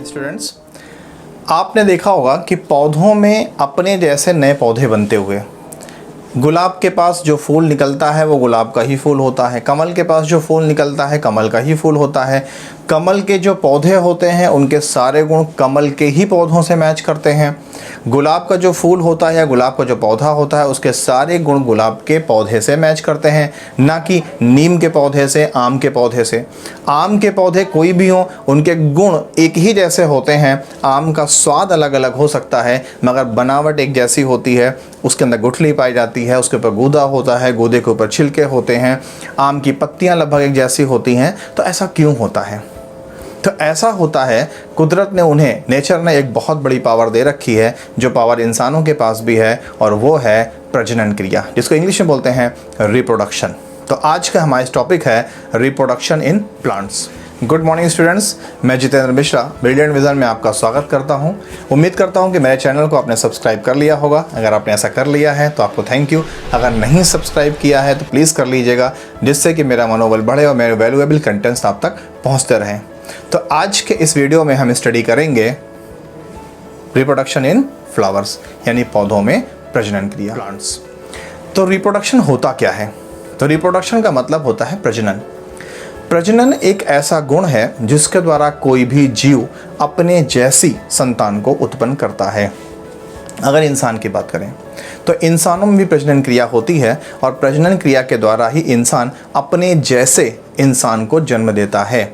Students, आपने देखा होगा कि पौधों में अपने जैसे नए पौधे बनते हुए, गुलाब के पास जो फूल निकलता है वो गुलाब का ही फूल होता है, कमल के पास जो फूल निकलता है कमल का ही फूल होता है, कमल के जो पौधे होते हैं उनके सारे गुण कमल के ही पौधों से मैच करते हैं, गुलाब का जो फूल होता है या गुलाब का जो पौधा होता है उसके सारे गुण गुलाब के पौधे से मैच करते हैं, ना कि नीम के पौधे से, आम के पौधे से। आम के पौधे कोई भी हों, उनके गुण एक ही जैसे होते हैं। आम का स्वाद अलग अलग हो सकता है मगर बनावट एक जैसी होती है। उसके अंदर गुठली पाई जाती है, उसके ऊपर गूदा होता है, गूदे के ऊपर छिलके होते हैं, आम की पत्तियां लगभग एक जैसी होती हैं। तो ऐसा क्यों होता है? तो ऐसा होता है, कुदरत ने उन्हें, नेचर ने एक बहुत बड़ी पावर दे रखी है, जो पावर इंसानों के पास भी है, और वो है प्रजनन क्रिया, जिसको इंग्लिश में बोलते हैं रिप्रोडक्शन। तो आज का हमारा टॉपिक है reproduction in plants. Good morning students, मैं जितेंद्र मिश्रा ब्रिलियंट विजन में आपका स्वागत करता हूं। उम्मीद करता हूं कि मेरे चैनल को आपने सब्सक्राइब कर लिया होगा। अगर आपने ऐसा कर लिया है तो आपको थैंक यू। अगर नहीं सब्सक्राइब किया है तो प्लीज़ कर लीजिएगा, जिससे कि मेरा मनोबल बढ़े और मेरे वैल्यूएबल कंटेंट्स आप तक पहुँचते रहें। तो आज के इस वीडियो में हम स्टडी करेंगे रिप्रोडक्शन इन फ्लावर्स, यानी पौधों में प्रजनन क्रिया, प्लांट्स। तो रिप्रोडक्शन होता क्या है? तो रिप्रोडक्शन का मतलब होता है प्रजनन। प्रजनन एक ऐसा गुण है जिसके द्वारा कोई भी जीव अपने जैसी संतान को उत्पन्न करता है। अगर इंसान की बात करें तो इंसानों में भी प्रजनन क्रिया होती है, और प्रजनन क्रिया के द्वारा ही इंसान अपने जैसे इंसान को जन्म देता है।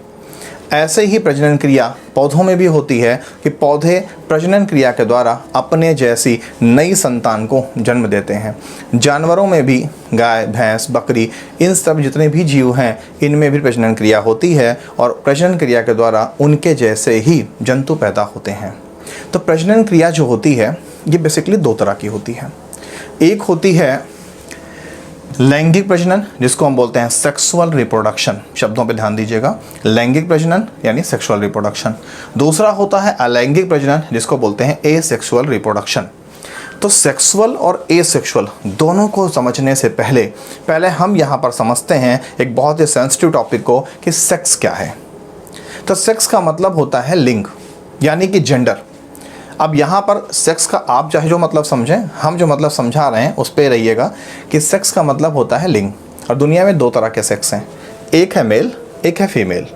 ऐसे ही प्रजनन क्रिया पौधों में भी होती है कि पौधे प्रजनन क्रिया के द्वारा अपने जैसी नई संतान को जन्म देते हैं। जानवरों में भी गाय, भैंस, बकरी, इन सब जितने भी जीव हैं इनमें भी प्रजनन क्रिया होती है, और प्रजनन क्रिया के द्वारा उनके जैसे ही जंतु पैदा होते हैं। तो प्रजनन क्रिया जो होती है ये बेसिकली दो तरह की होती है। एक होती है लैंगिक प्रजनन, जिसको हम बोलते हैं सेक्सुअल रिप्रोडक्शन। शब्दों पे ध्यान दीजिएगा, लैंगिक प्रजनन यानी सेक्सुअल रिप्रोडक्शन। दूसरा होता है अलैंगिक प्रजनन, जिसको बोलते हैं एसेक्सुअल रिप्रोडक्शन। तो सेक्सुअल और एसेक्सुअल दोनों को समझने से पहले हम यहाँ पर समझते हैं एक बहुत ही सेंसिटिव टॉपिक को, कि सेक्स क्या है। तो सेक्स का मतलब होता है लिंग, यानी कि जेंडर। अब यहाँ पर सेक्स का आप चाहे जो मतलब समझें, हम जो मतलब समझा रहे हैं उस पर रहिएगा कि सेक्स का मतलब होता है लिंग। और दुनिया में दो तरह के सेक्स हैं, एक है मेल, एक है फीमेल,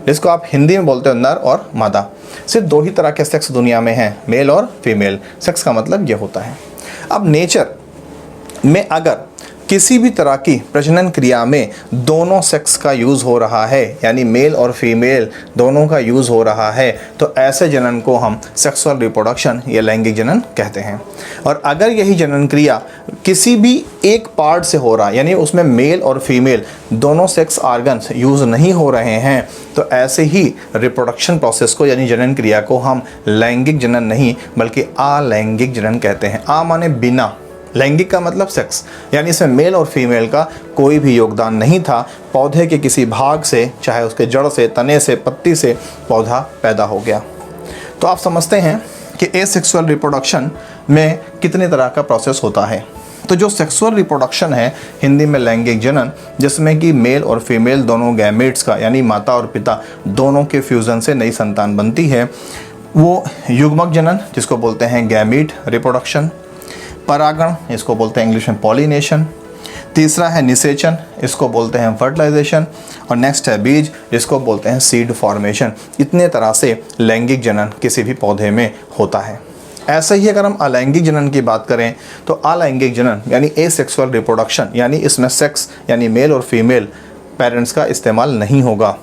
जिसको आप हिंदी में बोलते हो नर और मादा। सिर्फ दो ही तरह के सेक्स दुनिया में हैं, मेल और फीमेल। सेक्स का मतलब ये होता है। अब नेचर में अगर किसी भी तरह की प्रजनन क्रिया में दोनों सेक्स का यूज़ हो रहा है, यानी मेल और फीमेल दोनों का यूज़ हो रहा है, तो ऐसे जनन को हम सेक्सुअल रिप्रोडक्शन या लैंगिक जनन कहते हैं। और अगर यही जनन क्रिया किसी भी एक पार्ट से हो रहा है, यानी उसमें मेल और फीमेल दोनों सेक्स ऑर्गन्स यूज़ नहीं हो रहे हैं, तो ऐसे ही रिप्रोडक्शन प्रोसेस को, यानी जनन क्रिया को हम लैंगिक जनन नहीं बल्कि अलैंगिक जनन कहते हैं। आ माने बिना, लैंगिक का मतलब सेक्स, यानी इसमें मेल और फीमेल का कोई भी योगदान नहीं था। पौधे के किसी भाग से, चाहे उसके जड़ से, तने से, पत्ती से पौधा पैदा हो गया। तो आप समझते हैं कि एसेक्सुअल रिप्रोडक्शन में कितने तरह का प्रोसेस होता है। तो जो सेक्सुअल रिप्रोडक्शन है, हिंदी में लैंगिक जनन, जिसमें कि मेल और फीमेल दोनों गैमेट्स का, यानी माता और पिता दोनों के फ्यूज़न से नई संतान बनती है, वो युग्मक जनन, जिसको बोलते हैं गैमीट रिप्रोडक्शन। परागण, इसको बोलते हैं इंग्लिश में पॉलिनेशन। तीसरा है निषेचन, इसको बोलते हैं फर्टिलाइजेशन। और नेक्स्ट है बीज, जिसको बोलते हैं सीड फॉर्मेशन। इतने तरह से लैंगिक जनन किसी भी पौधे में होता है। ऐसे ही अगर हम अलैंगिक जनन की बात करें तो अलैंगिक जनन यानी एसेक्सुअल रिप्रोडक्शन, यानी इसमें सेक्स यानी मेल और फीमेल पेरेंट्स का इस्तेमाल नहीं होगा,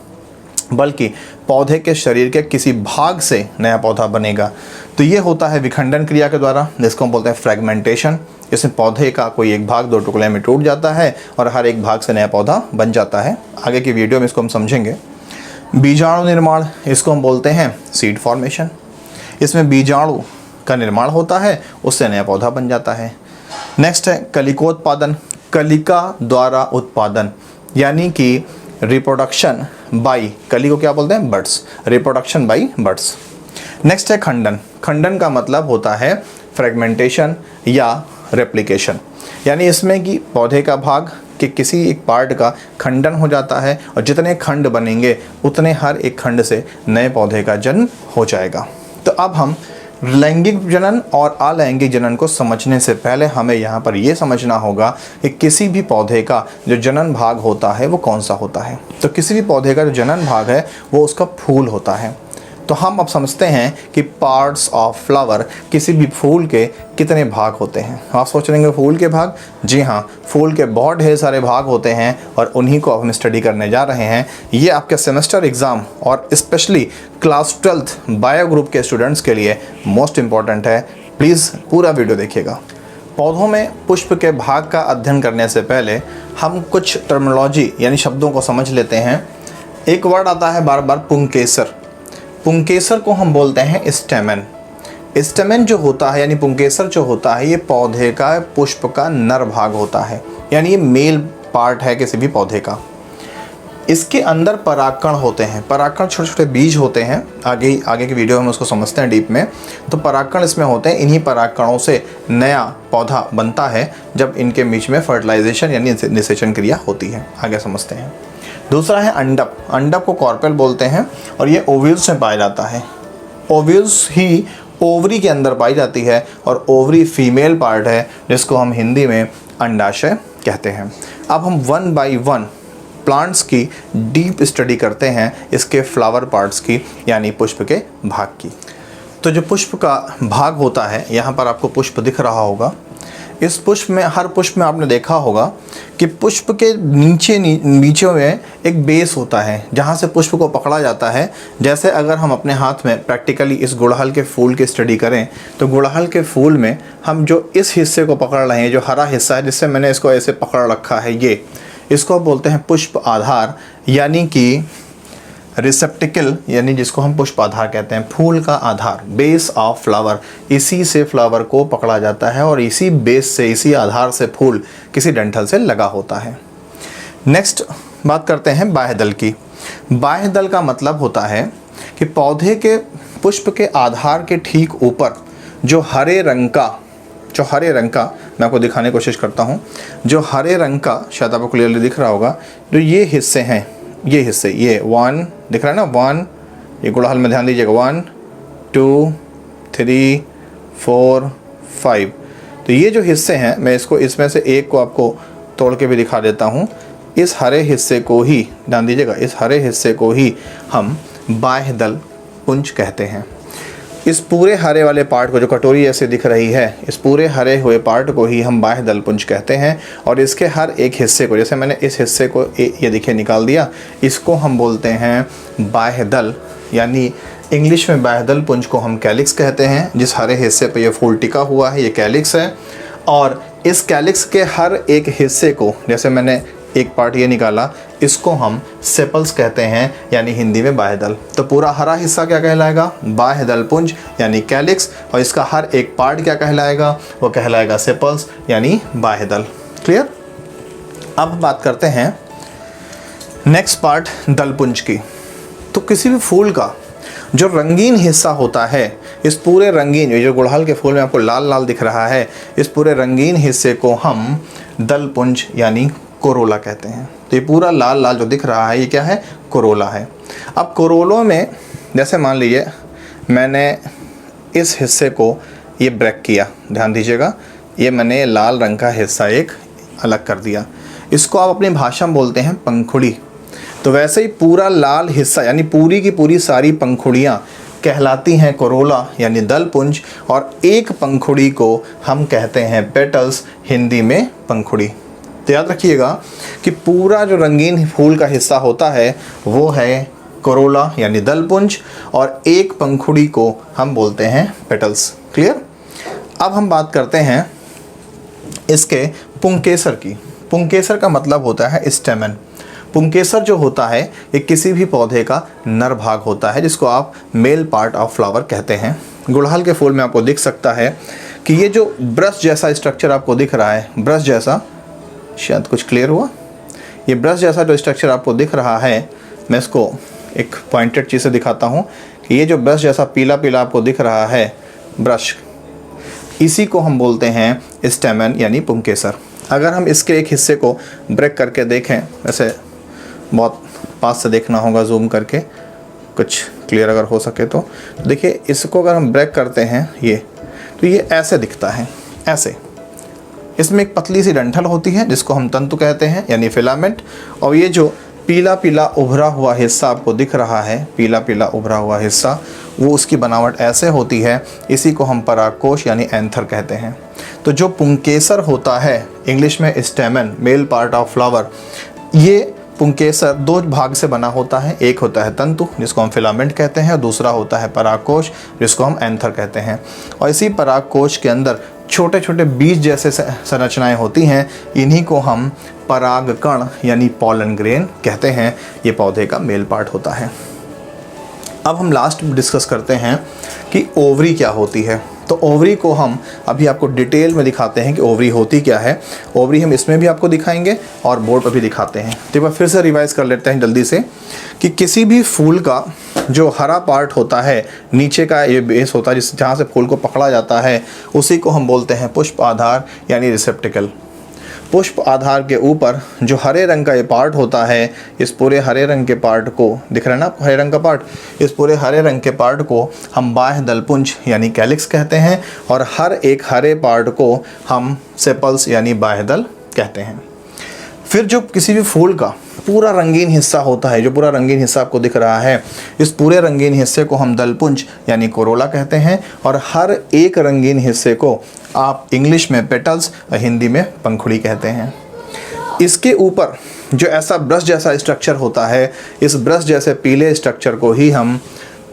बल्कि पौधे के शरीर के किसी भाग से नया पौधा बनेगा। तो ये होता है विखंडन क्रिया के द्वारा, जिसको हम बोलते हैं फ्रेगमेंटेशन। इसमें पौधे का कोई एक भाग दो टुकड़े में टूट जाता है और हर एक भाग से नया पौधा बन जाता है। आगे की वीडियो में इसको हम समझेंगे। बीजाणु निर्माण, इसको हम बोलते हैं सीड फॉर्मेशन। इसमें बीजाणु का निर्माण होता है, उससे नया पौधा बन जाता है। नेक्स्ट है कलिकोत्पादन, कलिका द्वारा उत्पादन, यानी कि रिप्रोडक्शन बाई, कली को क्या बोलते हैं? Birds, reproduction by birds. Next है खंडन, खंडन का मतलब होता है फ्रेगमेंटेशन या रेप्लिकेशन, यानी इसमें कि पौधे का भाग कि किसी एक पार्ट का खंडन हो जाता है और जितने खंड बनेंगे उतने हर एक खंड से नए पौधे का जन्म हो जाएगा। तो अब हम लैंगिक जनन और अलैंगिक जनन को समझने से पहले हमें यहाँ पर ये समझना होगा कि किसी भी पौधे का जो जनन भाग होता है वो कौन सा होता है। तो किसी भी पौधे का जो जनन भाग है वो उसका फूल होता है। तो हम अब समझते हैं कि पार्ट्स ऑफ फ्लावर, किसी भी फूल के कितने भाग होते हैं। आप सोच रहे हैं फूल के भाग, जी हाँ, फूल के बहुत ढेर सारे भाग होते हैं और उन्हीं को अब हम स्टडी करने जा रहे हैं। ये आपके सेमेस्टर एग्ज़ाम और specially class 12th bio group के स्टूडेंट्स के लिए मोस्ट इम्पॉर्टेंट है। प्लीज़ पूरा वीडियो देखिएगा। पौधों में पुष्प के भाग का अध्ययन करने से पहले हम कुछ टर्मिनोलॉजी यानी शब्दों को समझ लेते हैं। एक वर्ड आता है बार बार, पुंकेसर। पुंकेसर को हम बोलते हैं स्टेमन। स्टेमन जो होता है यानी पुंकेसर जो होता है, ये पौधे का पुष्प का नर भाग होता है, यानी ये मेल पार्ट है किसी भी पौधे का। इसके अंदर परागकण होते हैं। परागकण छोटे छोटे बीज होते हैं। आगे की वीडियो में उसको समझते हैं डीप में। तो परागकण इसमें होते हैं। इन्हीं परागकणों से नया पौधा बनता है जब इनके बीच में फर्टिलाइजेशन यानी निषेचन क्रिया होती है। आगे समझते हैं। दूसरा है अंडक। अंडक को कॉर्पेल बोलते हैं और ये ओव्यूल्स में पाया जाता है। ओव्यूल्स ही ओवरी के अंदर पाई जाती है और ओवरी फीमेल पार्ट है जिसको हम हिंदी में अंडाशय कहते हैं। अब हम 1 by 1 प्लांट्स की डीप स्टडी करते हैं, इसके फ्लावर पार्ट्स की यानी पुष्प के भाग की। तो जो पुष्प का भाग होता है, यहाँ पर आपको पुष्प दिख रहा होगा। इस पुष्प में, हर पुष्प में आपने देखा होगा कि पुष्प के नीचे में एक बेस होता है जहाँ से पुष्प को पकड़ा जाता है। जैसे अगर हम अपने हाथ में प्रैक्टिकली इस गुड़हल के फूल की स्टडी करें तो गुड़हल के फूल में हम जो इस हिस्से को पकड़ रहे हैं, जो हरा हिस्सा है जिससे मैंने इसको ऐसे पकड़ रखा है, ये इसको बोलते हैं पुष्प आधार यानी कि रिसेप्टिकल, यानी जिसको हम पुष्प आधार कहते हैं, फूल का आधार, बेस ऑफ फ्लावर। इसी से फ्लावर को पकड़ा जाता है और इसी बेस से, इसी आधार से फूल किसी डंठल से लगा होता है। नेक्स्ट बात करते हैं बाह्य दल की। बाह्य दल का मतलब होता है कि पौधे के पुष्प के आधार के ठीक ऊपर जो हरे रंग का मैं आपको दिखाने की कोशिश करता हूँ। जो हरे रंग का, शायद आपको क्लियरली दिख रहा होगा, जो ये हिस्से हैं, ये हिस्से, ये 1 दिख रहा है ना, 1, ये गुड़हल में ध्यान दीजिएगा, 1 2 3 4 5। तो ये जो हिस्से हैं, मैं इसको, इसमें से एक को आपको तोड़ के भी दिखा देता हूँ। इस हरे हिस्से को ही, ध्यान दीजिएगा, इस हरे हिस्से को ही हम बाह्य दल पुंज कहते हैं। इस पूरे हरे वाले पार्ट को, जो कटोरी ऐसे दिख रही है, इस पूरे हरे हुए पार्ट को ही हम बाह्य दल पुंज कहते हैं। और इसके हर एक हिस्से को, जैसे मैंने इस हिस्से को ये देखिए निकाल दिया, इसको हम बोलते हैं बाह्य दल, यानी इंग्लिश में बाह्य दल पुंज को हम कैलिक्स कहते हैं। जिस हरे हिस्से पे ये फूल टिका हुआ है, ये कैलिक्स है। और इस कैलिक्स के हर एक हिस्से को, जैसे मैंने एक पार्ट ये निकाला, इसको हम सेपल्स कहते हैं, यानी हिंदी में बाह्य दल। तो पूरा हरा हिस्सा क्या कहलाएगा? बाह्य दल पुंज यानी कैलिक्स। और इसका हर एक पार्ट क्या कहलाएगा? वो कहलाएगा सेपल्स यानी बाह्य दल। क्लियर? अब बात करते हैं नेक्स्ट पार्ट दलपुंज की। तो किसी भी फूल का जो रंगीन हिस्सा होता है, इस पूरे रंगीन, ये जो गुड़हल के फूल में आपको लाल लाल दिख रहा है, इस पूरे रंगीन हिस्से को हम दलपुंज यानी कोरोला कहते हैं। तो ये पूरा लाल लाल जो दिख रहा है, ये क्या है? कोरोला है। अब कोरोलों में, जैसे मान लीजिए मैंने इस हिस्से को ये ब्रेक किया, ध्यान दीजिएगा, ये मैंने लाल रंग का हिस्सा एक अलग कर दिया, इसको आप अपनी भाषा में बोलते हैं पंखुड़ी। तो वैसे ही पूरा लाल हिस्सा यानी पूरी की पूरी सारी पंखुड़ियाँ कहलाती हैं कोरोला यानी दलपुंज, और एक पंखुड़ी को हम कहते हैं पेटल्स, हिंदी में पंखुड़ी। तो याद रखिएगा कि पूरा जो रंगीन फूल का हिस्सा होता है वो है कोरोला यानी दलपुंज, और एक पंखुड़ी को हम बोलते हैं पेटल्स। क्लियर? अब हम बात करते हैं इसके पुंकेसर की। पुंकेसर का मतलब होता है स्टेमन। पुंकेसर जो होता है ये किसी भी पौधे का नर भाग होता है, जिसको आप मेल पार्ट ऑफ फ्लावर कहते हैं। गुड़हल के फूल में आपको दिख सकता है कि ये जो ब्रश जैसा स्ट्रक्चर आपको दिख रहा है, ब्रश जैसा, शायद कुछ क्लियर हुआ, ये ब्रश जैसा जो स्ट्रक्चर आपको दिख रहा है, मैं इसको एक पॉइंटेड चीज़ से दिखाता हूँ कि ये जो ब्रश जैसा पीला पीला आपको दिख रहा है ब्रश, इसी को हम बोलते हैं स्टेमन यानी पुंकेसर। अगर हम इसके एक हिस्से को ब्रेक करके देखें, वैसे बहुत पास से देखना होगा जूम करके कुछ क्लियर अगर हो सके तो देखिए, इसको अगर हम ब्रेक करते हैं ये, तो ये ऐसे दिखता है, ऐसे। इसमें एक पतली सी डंठल होती है जिसको हम तंतु कहते हैं यानी फिलामेंट, और ये जो पीला पीला उभरा हुआ हिस्सा आपको दिख रहा है, पीला पीला उभरा हुआ हिस्सा, वो उसकी बनावट ऐसे होती है, इसी को हम परागकोश यानी एंथर कहते हैं। तो जो पुंकेसर होता है, इंग्लिश में स्टेमन, मेल पार्ट ऑफ फ्लावर, ये पुंकेसर दो भाग से बना होता है। एक होता है तंतु जिसको हम फिलामेंट कहते हैं, और दूसरा होता है परागकोश जिसको हम एंथर कहते हैं। और इसी परागकोश के अंदर छोटे छोटे बीज जैसे संरचनाएं होती हैं, इन्हीं को हम परागकण यानी पॉलन ग्रेन कहते हैं। ये पौधे का मेल पार्ट होता है। अब हम लास्ट डिस्कस करते हैं कि ओवरी क्या होती है। तो ओवरी को हम अभी आपको डिटेल में दिखाते हैं कि ओवरी होती क्या है। ओवरी हम इसमें भी आपको दिखाएंगे और बोर्ड पर भी दिखाते हैं। तो एक बार फिर से रिवाइज कर लेते हैं जल्दी से कि किसी भी फूल का जो हरा पार्ट होता है, नीचे का ये बेस होता है जहाँ से फूल को पकड़ा जाता है, उसी को हम बोलते हैं पुष्प आधार यानी रिसेप्टिकल। पुष्प आधार के ऊपर जो हरे रंग का ये पार्ट होता है, इस पूरे हरे रंग के पार्ट को दिख रहा है ना, हरे रंग का पार्ट, इस पूरे हरे रंग के पार्ट को हम बाह्य दलपुंज यानी कैलिक्स कहते हैं, और हर एक हरे पार्ट को हम सेपल्स यानी बाह्य दल कहते हैं। फिर जो किसी भी फूल का पूरा रंगीन हिस्सा होता है, जो पूरा रंगीन हिस्सा आपको दिख रहा है, इस पूरे रंगीन हिस्से को हम दलपुंज यानी कोरोला कहते हैं, और हर एक रंगीन हिस्से को आप इंग्लिश में पेटल्स और हिंदी में पंखुड़ी कहते हैं। इसके ऊपर जो ऐसा ब्रश जैसा स्ट्रक्चर होता है, इस ब्रश जैसे पीले स्ट्रक्चर को ही हम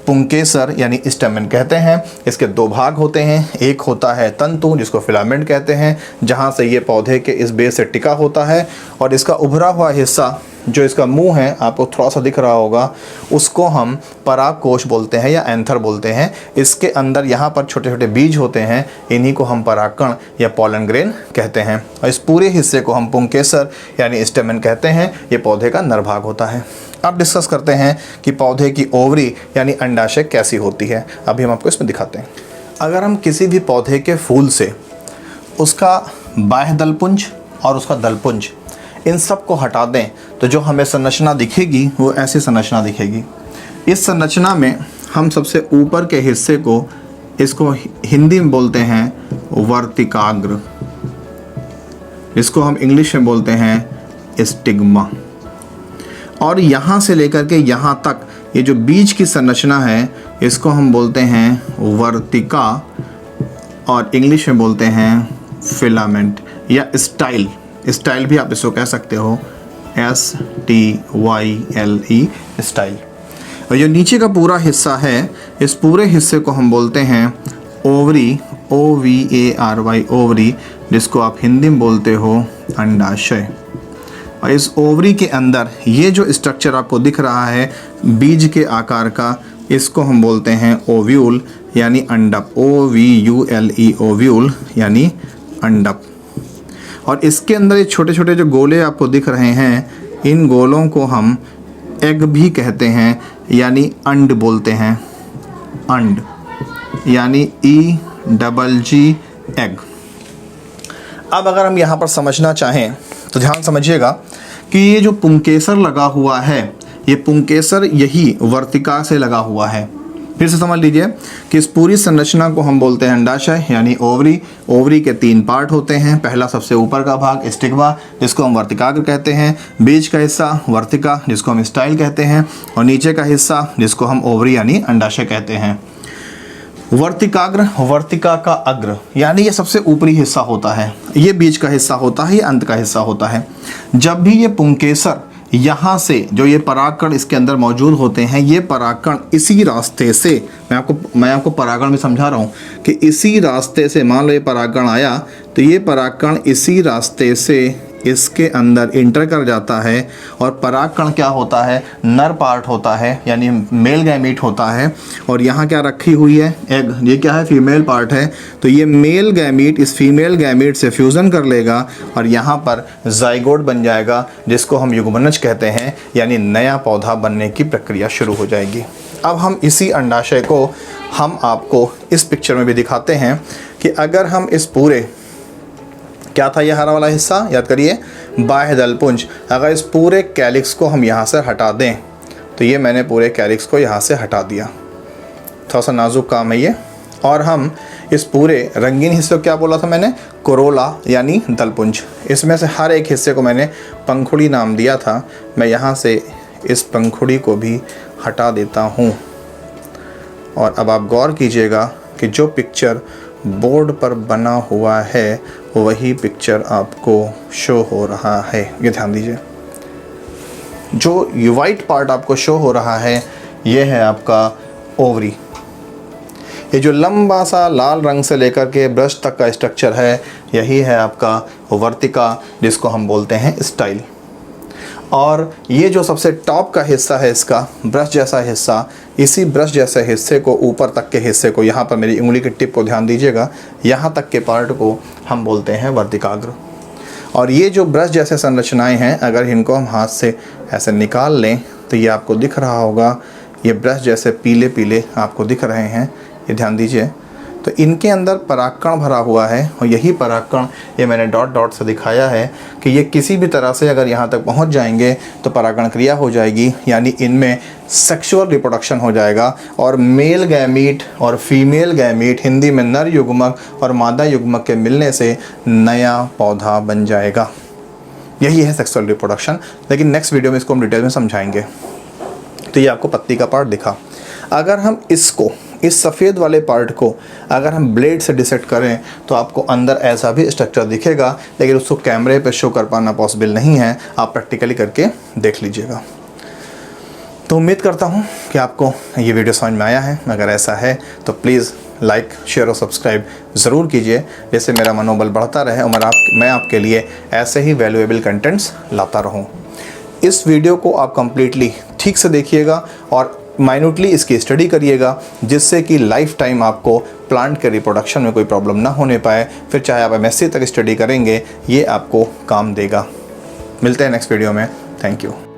पुंकेसर यानी स्टेमन कहते हैं। इसके दो भाग होते हैं, एक होता है तंतु जिसको फिलामेंट कहते हैं, जहाँ से ये पौधे के इस बेस से टिका होता है, और इसका उभरा हुआ हिस्सा जो इसका मुंह है आपको थोड़ा सा दिख रहा होगा, उसको हम परागकोश बोलते हैं या एंथर बोलते हैं। इसके अंदर यहाँ पर छोटे छोटे बीज होते हैं, इन्हीं को हम परागकण या पॉलन ग्रेन कहते हैं, और इस पूरे हिस्से को हम पुंकेसर यानी स्टेमन कहते हैं। ये पौधे का नरभाग होता है। अब डिस्कस करते हैं कि पौधे की ओवरी यानी अंडाशय कैसी होती है। अभी हम आपको इसमें दिखाते हैं। अगर हम किसी भी पौधे के फूल से उसका बाह्य दलपुंज और उसका दलपुंज इन सब को हटा दें, तो जो हमें संरचना दिखेगी वो ऐसी संरचना दिखेगी। इस संरचना में हम सबसे ऊपर के हिस्से को, इसको हिंदी में बोलते हैं वर्तिकाग्र, इसको हम इंग्लिश में बोलते हैं स्टिग्मा, और यहाँ से लेकर के यहाँ तक ये जो बीज की संरचना है, इसको हम बोलते हैं वर्तिका, और इंग्लिश में बोलते हैं फिलामेंट या स्टाइल। स्टाइल भी आप इसको कह सकते हो, STYLE स्टाइल। और जो नीचे का पूरा हिस्सा है, इस पूरे हिस्से को हम बोलते हैं ओवरी, OVARY ओवरी, जिसको आप हिंदी में बोलते हो अंडाशय। और इस ओवरी के अंदर ये जो स्ट्रक्चर आपको दिख रहा है बीज के आकार का, इसको हम बोलते हैं ओव्यूल यानी अंडप, OVULE ओव्यूल यानी अंडप। और इसके अंदर ये छोटे छोटे जो गोले आपको दिख रहे हैं, इन गोलों को हम एग भी कहते हैं यानी अंड बोलते हैं, अंड यानी EGG एग। अब अगर हम यहाँ पर समझना चाहें तो ध्यान समझिएगा कि ये जो पुंकेसर लगा हुआ है, ये पुंकेसर यही वर्तिका से लगा हुआ है। फिर से समझ लीजिए कि इस पूरी संरचना को हम बोलते हैं अंडाशय यानी ओवरी। ओवरी के 3 पार्ट होते हैं। पहला सबसे ऊपर का भाग स्टिग्मा, जिसको हम वर्तिकाग्र कहते हैं, बीज का हिस्सा वर्तिका जिसको हम स्टाइल कहते हैं, और नीचे का हिस्सा जिसको हम ओवरी यानी अंडाशय कहते हैं। वर्तिकाग्र, वर्तिका का अग्र यानी ये सबसे ऊपरी हिस्सा होता है, ये बीज का हिस्सा होता है, ये अंत का हिस्सा होता है। जब भी ये पुंकेसर यहाँ से जो ये परागकण इसके अंदर मौजूद होते हैं, ये परागकण इसी रास्ते से, मैं आपको परागकण में समझा रहा हूँ कि इसी रास्ते से, मान लो ये परागकण आया तो ये परागकण इसी रास्ते से इसके अंदर इंटर कर जाता है, और परागकण क्या होता है, नर पार्ट होता है यानी मेल गैमीट होता है, और यहाँ क्या रखी हुई है, एग, ये क्या है, फीमेल पार्ट है। तो ये मेल गैमीट इस फीमेल गैमीट से फ्यूज़न कर लेगा और यहाँ पर जाइगोट बन जाएगा, जिसको हम युग्मनज कहते हैं, यानी नया पौधा बनने की प्रक्रिया शुरू हो जाएगी। अब हम इसी अंडाशय को हम आपको इस पिक्चर में भी दिखाते हैं कि अगर हम इस पूरे क्या था ये हरा वाला हिस्सा, याद करिए, बाह्य दलपुंज। अगर इस पूरे कैलिक्स को हम यहाँ से हटा दें तो ये मैंने पूरे कैलिक्स को यहाँ से हटा दिया। थोड़ा सा नाजुक काम है ये। और हम इस पूरे रंगीन हिस्से को क्या बोला था मैंने, कोरोला यानी दलपुंज। इसमें से हर एक हिस्से को मैंने पंखुड़ी नाम दिया था। मैं यहाँ से इस पंखुड़ी को भी हटा देता हूँ। और अब आप गौर कीजिएगा कि जो पिक्चर बोर्ड पर बना हुआ है वही पिक्चर आपको शो हो रहा है। ये ध्यान दीजिए, जो ये वाइट पार्ट आपको शो हो रहा है ये है आपका ओवरी। ये जो लंबा सा लाल रंग से लेकर के ब्रश तक का स्ट्रक्चर है यही है आपका वर्तिका, जिसको हम बोलते हैं स्टाइल। और ये जो सबसे टॉप का हिस्सा है इसका ब्रश जैसा हिस्सा, इसी ब्रश जैसे हिस्से को, ऊपर तक के हिस्से को, यहाँ पर मेरी उंगली की टिप को ध्यान दीजिएगा, यहाँ तक के पार्ट को हम बोलते हैं वर्तिकाग्र। और ये जो ब्रश जैसे संरचनाएं हैं, अगर इनको हम हाथ से ऐसे निकाल लें तो ये आपको दिख रहा होगा, ये ब्रश जैसे पीले पीले आपको दिख रहे हैं, ये ध्यान दीजिए। तो इनके अंदर परागकण भरा हुआ है और यही परागकण, ये मैंने डॉट डॉट से दिखाया है कि ये किसी भी तरह से अगर यहाँ तक पहुँच जाएंगे तो परागण क्रिया हो जाएगी, यानी इनमें सेक्सुअल रिप्रोडक्शन हो जाएगा और मेल गैमीट और फीमेल गैमीट, हिंदी में नर युग्मक और मादा युग्मक के मिलने से नया पौधा बन जाएगा। यही है सेक्सुअल रिप्रोडक्शन। लेकिन नेक्स्ट वीडियो में इसको हम डिटेल में समझाएंगे। तो ये आपको पत्ती का पार्ट दिखा। अगर हम इसको, इस सफ़ेद वाले पार्ट को अगर हम ब्लेड से डिसेक्ट करें तो आपको अंदर ऐसा भी स्ट्रक्चर दिखेगा, लेकिन उसको कैमरे पे शो कर पाना पॉसिबल नहीं है। आप प्रैक्टिकली करके देख लीजिएगा। तो उम्मीद करता हूँ कि आपको ये वीडियो समझ में आया है। अगर ऐसा है तो प्लीज़ लाइक, शेयर और सब्सक्राइब ज़रूर कीजिए, जिससे मेरा मनोबल बढ़ता रहे और मैं आपके लिए ऐसे ही वैल्यूएबल कंटेंट्स लाता रहूँ। इस वीडियो को आप कम्प्लीटली ठीक से देखिएगा और माइन्यूटली इसकी स्टडी करिएगा, जिससे कि लाइफ टाइम आपको प्लांट के रिप्रोडक्शन में कोई प्रॉब्लम ना होने पाए। फिर चाहे आप MSc तक स्टडी करेंगे, ये आपको काम देगा। मिलते हैं नेक्स्ट वीडियो में। Thank you.